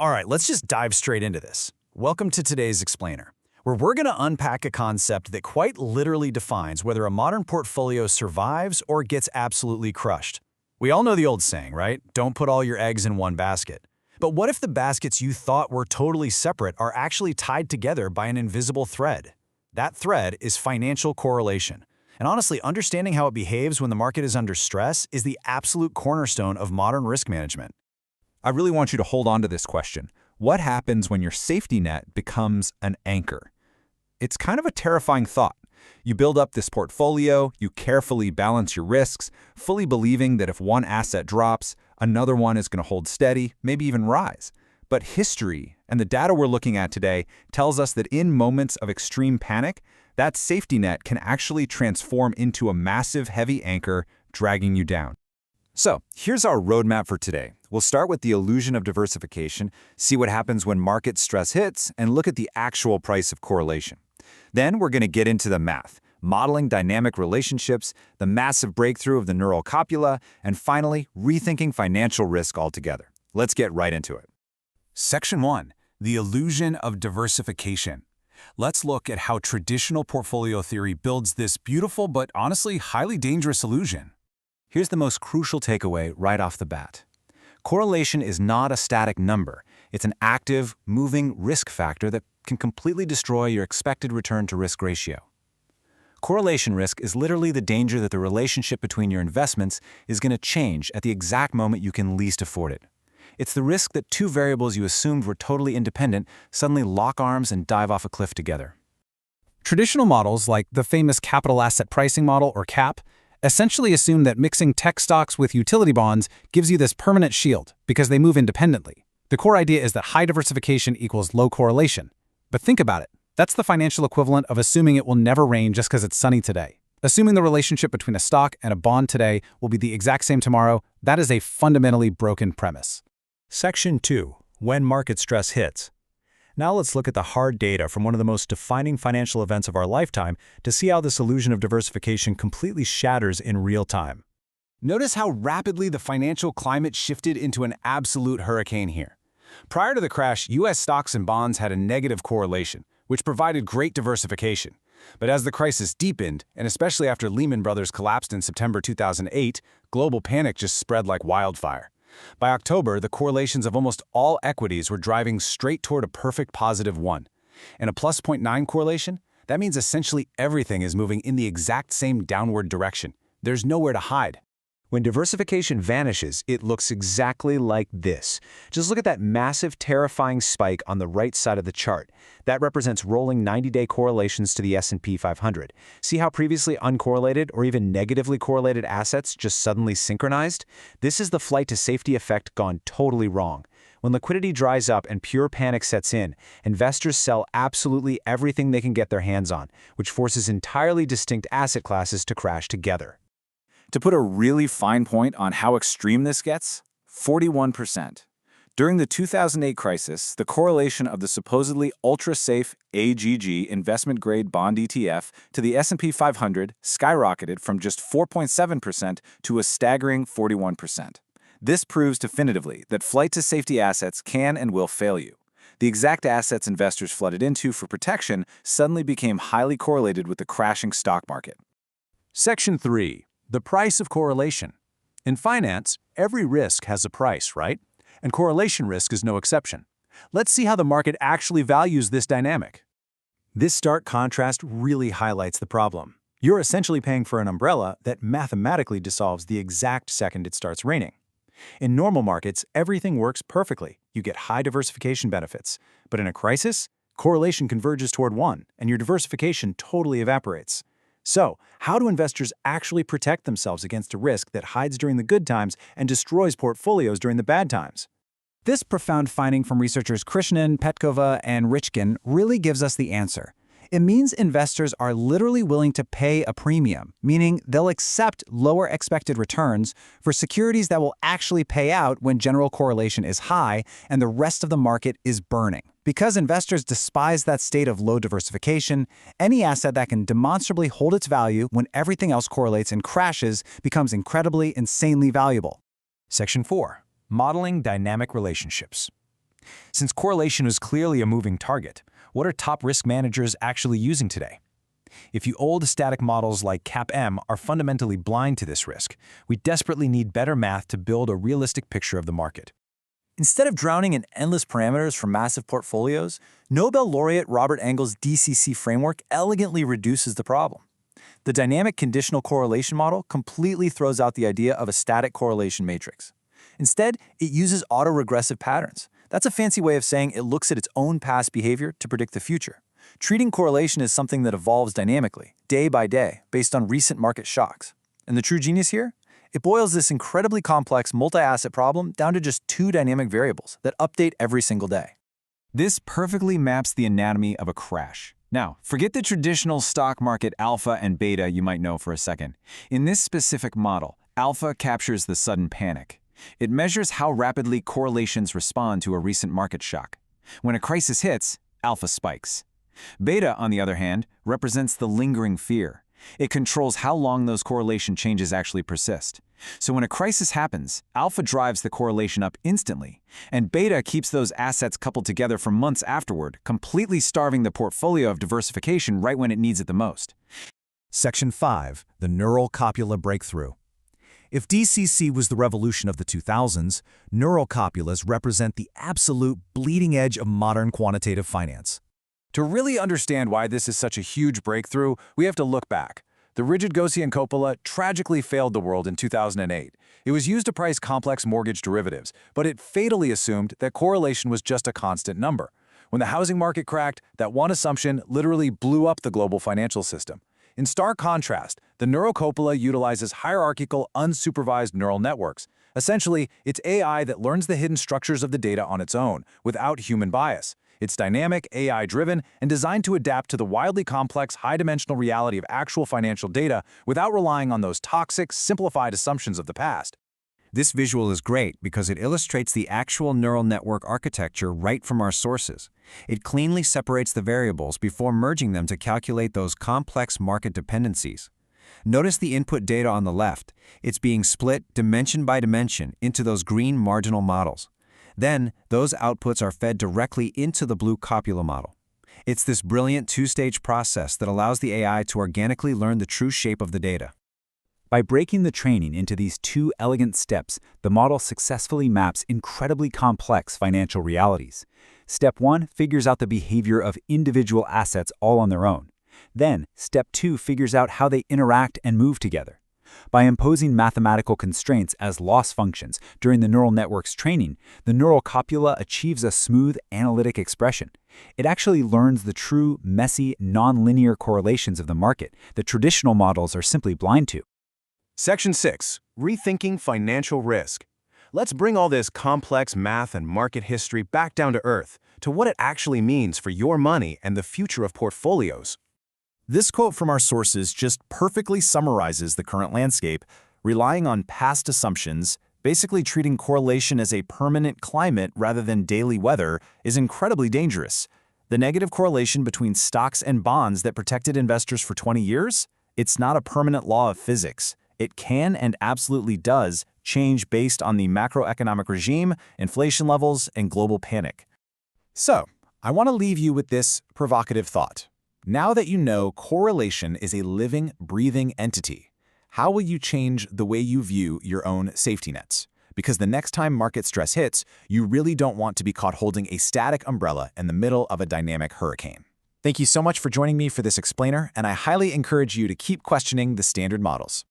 All right, let's just dive straight into this. Welcome to today's Explainer, where we're going to unpack a concept that quite literally defines whether a modern portfolio survives or gets absolutely crushed. We all know the old saying, right? Don't put all your eggs in one basket. But what if the baskets you thought were totally separate are actually tied together by an invisible thread? That thread is financial correlation. And honestly, understanding how it behaves when the market is under stress is the absolute cornerstone of modern risk management. I really want you to hold on to this question. What happens when your safety net becomes an anchor? It's kind of a terrifying thought. You build up this portfolio, you carefully balance your risks, fully believing that if one asset drops, another one is going to hold steady, maybe even rise. But history and the data we're looking at today tells us that in moments of extreme panic, that safety net can actually transform into a massive heavy anchor dragging you down. So, here's our roadmap for today. We'll start with the illusion of diversification, see what happens when market stress hits, and look at the actual price of correlation. Then we're going to get into the math, modeling dynamic relationships, the massive breakthrough of the neural copula, and finally, rethinking financial risk altogether. Let's get right into it. Section 1. The illusion of diversification. Let's look at how traditional portfolio theory builds this beautiful but honestly highly dangerous illusion. Here's the most crucial takeaway right off the bat. Correlation is not a static number. It's an active, moving risk factor that can completely destroy your expected return to risk ratio. Correlation risk is literally the danger that the relationship between your investments is going to change at the exact moment you can least afford it. It's the risk that two variables you assumed were totally independent suddenly lock arms and dive off a cliff together. Traditional models like the famous capital asset pricing model, or CAP, essentially assume that mixing tech stocks with utility bonds gives you this permanent shield because they move independently. The core idea is that high diversification equals low correlation. But think about it. That's the financial equivalent of assuming it will never rain just because it's sunny today. Assuming the relationship between a stock and a bond today will be the exact same tomorrow, that is a fundamentally broken premise. Section 2. When market stress hits. Now let's look at the hard data from one of the most defining financial events of our lifetime to see how this illusion of diversification completely shatters in real time. Notice how rapidly the financial climate shifted into an absolute hurricane here. Prior to the crash, U.S. stocks and bonds had a negative correlation, which provided great diversification. But as the crisis deepened, and especially after Lehman Brothers collapsed in September 2008, global panic just spread like wildfire. By October, the correlations of almost all equities were driving straight toward a perfect positive 1. And a plus 0.9 correlation? That means essentially everything is moving in the exact same downward direction. There's nowhere to hide. When diversification vanishes, it looks exactly like this. Just look at that massive, terrifying spike on the right side of the chart. That represents rolling 90-day correlations to the S&P 500. See how previously uncorrelated or even negatively correlated assets just suddenly synchronized? This is the flight to safety effect gone totally wrong. When liquidity dries up and pure panic sets in, investors sell absolutely everything they can get their hands on, which forces entirely distinct asset classes to crash together. To put a really fine point on how extreme this gets, 41%. During the 2008 crisis, the correlation of the supposedly ultra-safe AGG investment-grade bond ETF to the S&P 500 skyrocketed from just 4.7% to a staggering 41%. This proves definitively that flight to safety assets can and will fail you. The exact assets investors flooded into for protection suddenly became highly correlated with the crashing stock market. Section 3. The price of correlation. In finance, every risk has a price, right? And correlation risk is no exception. Let's see how the market actually values this dynamic. This stark contrast really highlights the problem. You're essentially paying for an umbrella that mathematically dissolves the exact second it starts raining. In normal markets, everything works perfectly. You get high diversification benefits. But in a crisis, correlation converges toward 1, and your diversification totally evaporates. So, how do investors actually protect themselves against a risk that hides during the good times and destroys portfolios during the bad times? This profound finding from researchers Krishnan, Petkova, and Richkin really gives us the answer. It means investors are literally willing to pay a premium, meaning they'll accept lower expected returns for securities that will actually pay out when general correlation is high and the rest of the market is burning. Because investors despise that state of low diversification, any asset that can demonstrably hold its value when everything else correlates and crashes becomes incredibly, insanely valuable. Section 4. Modeling dynamic relationships. Since correlation is clearly a moving target, what are top risk managers actually using today? If you old static models like CAPM are fundamentally blind to this risk, we desperately need better math to build a realistic picture of the market. Instead of drowning in endless parameters from massive portfolios, Nobel laureate Robert Engel's DCC framework elegantly reduces the problem. The dynamic conditional correlation model completely throws out the idea of a static correlation matrix. Instead, it uses autoregressive patterns. That's a fancy way of saying it looks at its own past behavior to predict the future, treating correlation as something that evolves dynamically, day by day, based on recent market shocks. And the true genius here? It boils this incredibly complex multi-asset problem down to just 2 dynamic variables that update every single day. This perfectly maps the anatomy of a crash. Now, forget the traditional stock market alpha and beta you might know for a second. In this specific model, alpha captures the sudden panic. It measures how rapidly correlations respond to a recent market shock. When a crisis hits, alpha spikes. Beta, on the other hand, represents the lingering fear. It controls how long those correlation changes actually persist. So when a crisis happens, alpha drives the correlation up instantly, and beta keeps those assets coupled together for months afterward, completely starving the portfolio of diversification right when it needs it the most. Section 5. The Neural Copula Breakthrough. If DCC was the revolution of the 2000s, neural copulas represent the absolute bleeding edge of modern quantitative finance. To really understand why this is such a huge breakthrough, we have to look back. The rigid Gaussian copula tragically failed the world in 2008. It was used to price complex mortgage derivatives, but it fatally assumed that correlation was just a constant number. When the housing market cracked, that one assumption literally blew up the global financial system. In stark contrast, the neurocopula utilizes hierarchical, unsupervised neural networks. Essentially, it's AI that learns the hidden structures of the data on its own, without human bias. It's dynamic, AI-driven, and designed to adapt to the wildly complex, high-dimensional reality of actual financial data without relying on those toxic, simplified assumptions of the past. This visual is great because it illustrates the actual neural network architecture right from our sources. It cleanly separates the variables before merging them to calculate those complex market dependencies. Notice the input data on the left. It's being split dimension by dimension into those green marginal models. Then, those outputs are fed directly into the blue copula model. It's this brilliant 2-stage process that allows the AI to organically learn the true shape of the data. By breaking the training into these 2 elegant steps, the model successfully maps incredibly complex financial realities. Step 1 figures out the behavior of individual assets all on their own. Then, Step 2 figures out how they interact and move together. By imposing mathematical constraints as loss functions during the neural network's training, the neural copula achieves a smooth analytic expression. It actually learns the true, messy, nonlinear correlations of the market that traditional models are simply blind to. Section 6. Rethinking financial risk. Let's bring all this complex math and market history back down to earth, to what it actually means for your money and the future of portfolios. This quote from our sources just perfectly summarizes the current landscape. Relying on past assumptions, basically treating correlation as a permanent climate rather than daily weather, is incredibly dangerous. The negative correlation between stocks and bonds that protected investors for 20 years? It's not a permanent law of physics. It can and absolutely does change based on the macroeconomic regime, inflation levels, and global panic. So, I want to leave you with this provocative thought. Now that you know correlation is a living, breathing entity, how will you change the way you view your own safety nets? Because the next time market stress hits, you really don't want to be caught holding a static umbrella in the middle of a dynamic hurricane. Thank you so much for joining me for this explainer, and I highly encourage you to keep questioning the standard models.